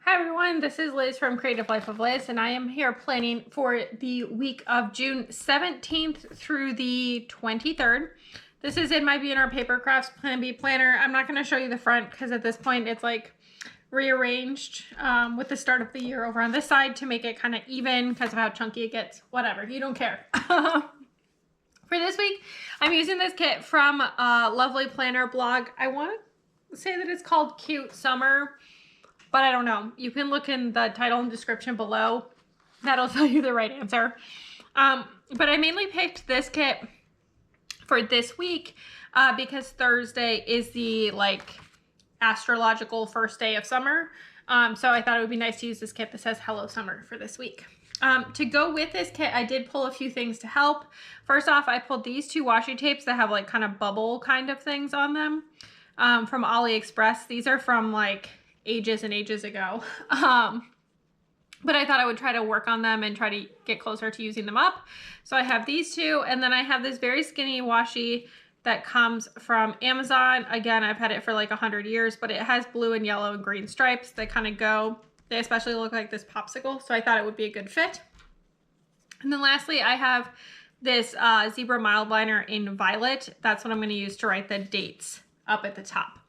Hi everyone, this is Liz from Creative Life of Liz, and I am here planning for the week of June 17th through the 23rd. This is in my B&R Paper Crafts Plan B planner. I'm not going to show you the front because at this point it's like rearranged with the start of the year over on this side to make it kind of even because of how chunky it gets. Whatever, you don't care. For this week, I'm using this kit from Lovely Planner blog. I want to say that it's called Cute Summer, but I don't know. You can look in the title and description below. That'll tell you the right answer. But I mainly picked this kit for this week because Thursday is the astrological first day of summer. So I thought it would be nice to use this kit that says Hello Summer for this week. To go with this kit, I did pull a few things to help. First off, I pulled these two washi tapes that have like kind of bubble kind of things on them from AliExpress. These are from like ages and ages ago. But I thought I would try to work on them and try to get closer to using them up. So I have these two, and then I have this very skinny washi that comes from Amazon. Again, I've had it for like 100 years, but it has blue and yellow and green stripes that kind of go. They especially look like this popsicle, so I thought it would be a good fit. And then lastly, I have this zebra mild liner in violet. That's what I'm going to use to write the dates up at the top.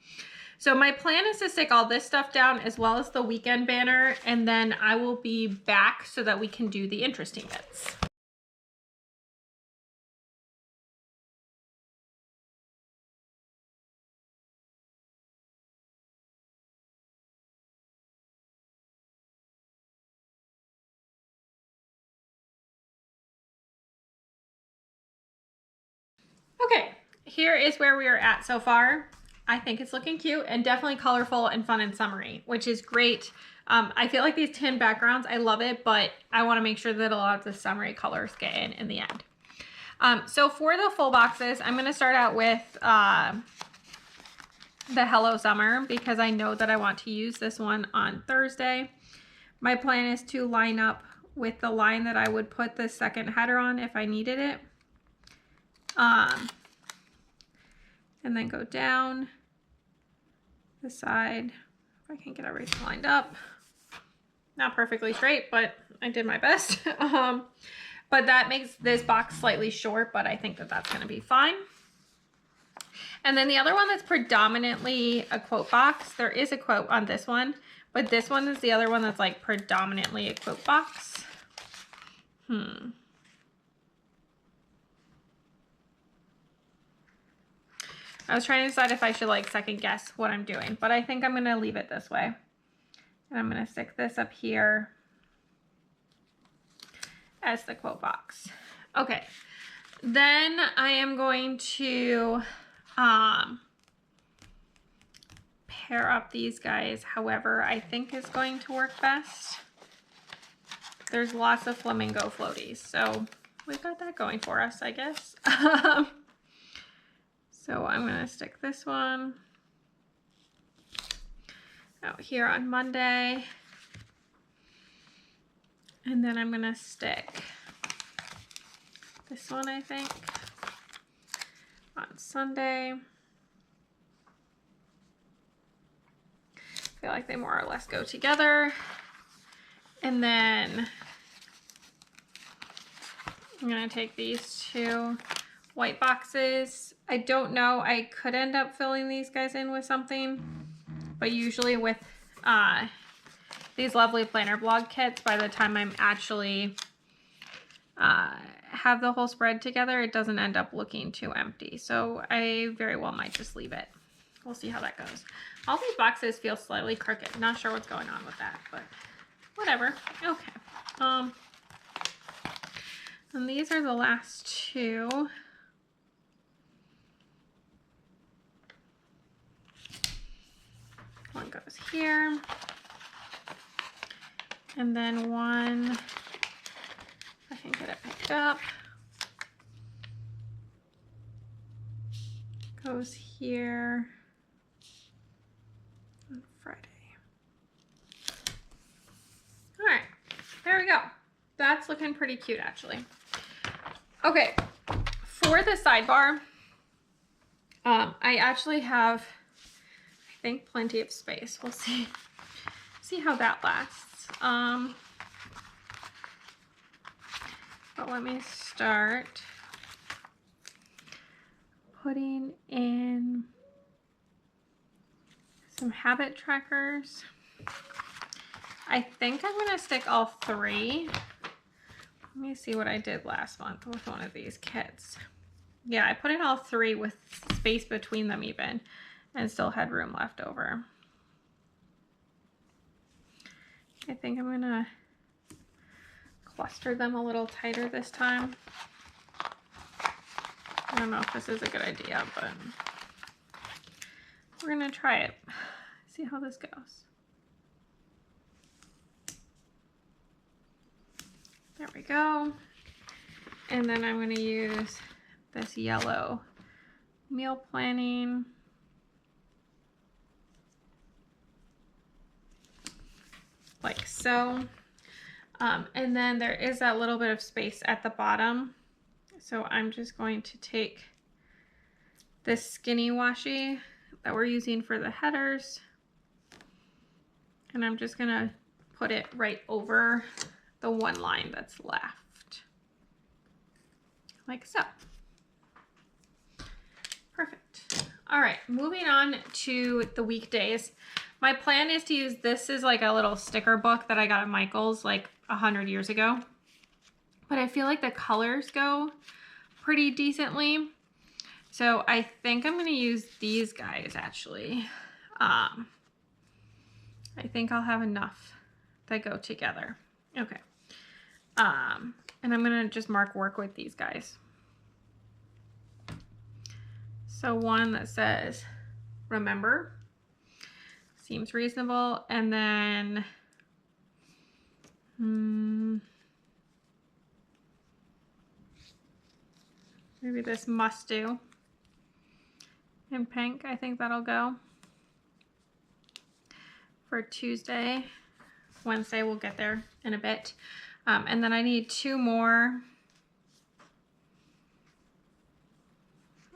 So my plan is to stick all this stuff down as well as the weekend banner, and then I will be back so that we can do the interesting bits. Okay, here is where we are at so far. I think it's looking cute and definitely colorful and fun and summery, which is great. I feel like these tin backgrounds, I love it, but I want to make sure that a lot of the summery colors get in the end. So for the full boxes, I'm going to start out with the Hello Summer because I know that I want to use this one on Thursday. My plan is to line up with the line that I would put the second header on if I needed it. And then go down the side. If I can get everything lined up. Not perfectly straight, but I did my best. But that makes this box slightly short, but I think that that's going to be fine. And then the other one that's predominantly a quote box, there is a quote on this one, but this one is the other one that's like predominantly a quote box. I was trying to decide if I should like second guess what I'm doing, but I think I'm going to leave it this way. And I'm going to stick this up here as the quote box. Okay. Then I am going to pair up these guys however I think is going to work best. There's lots of flamingo floaties, so we've got that going for us, I guess. So I'm going to stick this one out here on Monday. And then I'm going to stick this one, I think, on Sunday. I feel like they more or less go together. And then I'm going to take these two white boxes. I don't know. I could end up filling these guys in with something, but usually with these Lovely Planner blog kits, by the time I'm actually have the whole spread together, it doesn't end up looking too empty. So I very well might just leave it. We'll see how that goes. All these boxes feel slightly crooked. Not sure what's going on with that, but whatever. Okay. And these are the last two. One goes here. And then one, I can get it picked up, goes here on Friday. All right, there we go. That's looking pretty cute, actually. Okay, for the sidebar, I actually have, I think, plenty of space. We'll see how that lasts. But let me start putting in some habit trackers. I think I'm gonna stick all 3. Let me see what I did last month with one of these kits. Yeah, I put in all 3 with space between them even, and still had room left over. I think I'm gonna cluster them a little tighter this time. I don't know if this is a good idea, but we're gonna try it. See how this goes. There we go. And then I'm gonna use this yellow meal planning. Like so. And then there is that little bit of space at the bottom. So I'm just going to take this skinny washi that we're using for the headers, and I'm just gonna put it right over the one line that's left. Like so. Perfect. All right, moving on to the weekdays. My plan is to use, this is like a little sticker book that I got at Michael's like 100 years ago. But I feel like the colors go pretty decently. So I think I'm gonna use these guys actually. I think I'll have enough that go together. Okay. And I'm gonna just mark work with these guys. So one that says, remember, seems reasonable. And then, maybe this must do in pink. I think that'll go for Tuesday. Wednesday, we'll get there in a bit. And then I need 2 more.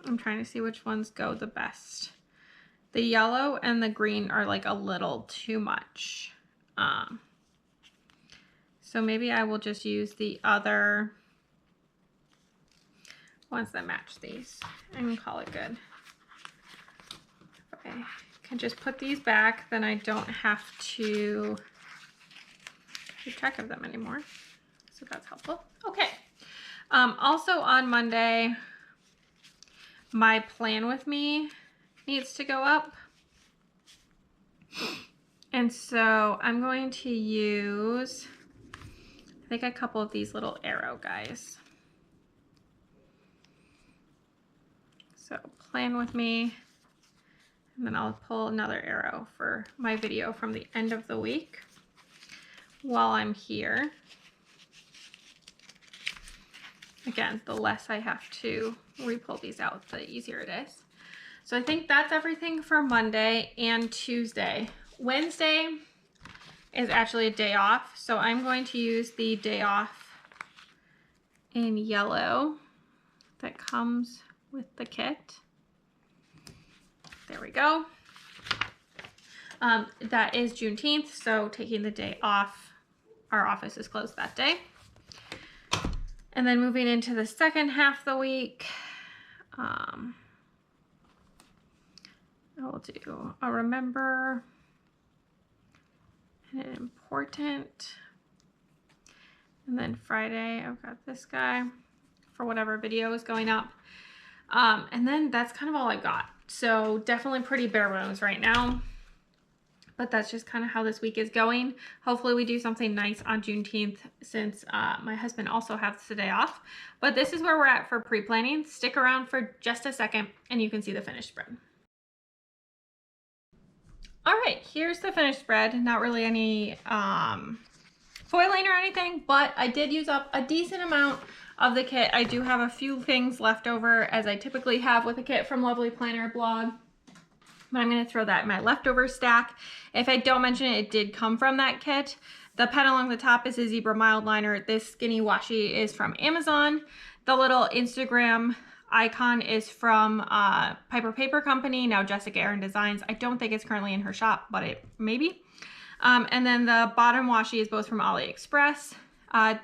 I'm trying to see which ones go the best. The yellow and the green are like a little too much. So maybe I will just use the other ones that match these and call it good. Okay, I can just put these back, then I don't have to keep track of them anymore. So that's helpful. Okay. Also on Monday, my plan with me needs to go up. And so I'm going to use, I think, a couple of these little arrow guys. So plan with me, and then I'll pull another arrow for my video from the end of the week while I'm here. Again, the less I have to re-pull these out, the easier it is. So I think that's everything for Monday and Tuesday. Wednesday is actually a day off, so I'm going to use the day off in yellow that comes with the kit. There we go. That is Juneteenth, so taking the day off, our office is closed that day. And then moving into the second half of the week, I will do a remember and an important. And then Friday, I've got this guy for whatever video is going up. And then that's kind of all I got. So definitely pretty bare bones right now. But that's just kind of how this week is going. Hopefully we do something nice on Juneteenth, since my husband also has the day off. But this is where we're at for pre-planning. Stick around for just a second and you can see the finished spread. All right, here's the finished spread. Not really any foiling or anything, but I did use up a decent amount of the kit. I do have a few things left over, as I typically have with a kit from Lovely Planner blog. But I'm going to throw that in my leftover stack. If I don't mention it, it did come from that kit. The pen along the top is a Zebra mild liner. This skinny washi is from Amazon. The little Instagram icon is from Piper Paper Company, now Jessica Aaron Designs. I don't think it's currently in her shop, but it maybe. And then the bottom washi is both from AliExpress.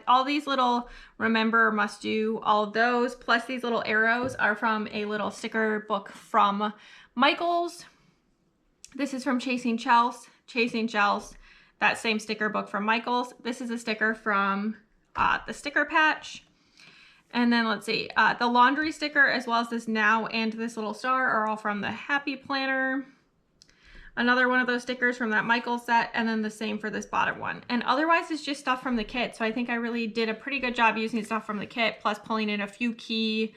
All these little remember, must do, all of those, plus these little arrows are from a little sticker book from Michaels. This is from Chasing Shells, that same sticker book from Michaels. This is a sticker from the Sticker Patch. And then let's see, the laundry sticker as well as this now and this little star are all from the Happy Planner. Another one of those stickers from that Michaels set, and then the same for this bottom one. And otherwise it's just stuff from the kit. So I think I really did a pretty good job using stuff from the kit, plus pulling in a few key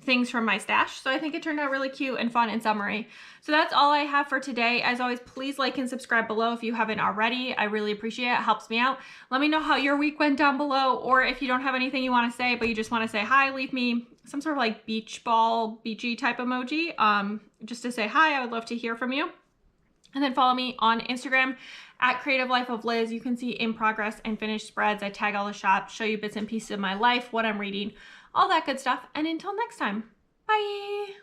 things from my stash. So I think it turned out really cute and fun and summery. So that's all I have for today. As always, please like and subscribe below if you haven't already. I really appreciate it. It helps me out. Let me know how your week went down below, or if you don't have anything you want to say, but you just want to say hi, leave me some sort of like beach ball, beachy type emoji, just to say hi. I would love to hear from you. And then follow me on Instagram at Creative Life of Liz. You can see in progress and finished spreads. I tag all the shops, show you bits and pieces of my life, what I'm reading, all that good stuff. And until next time, bye.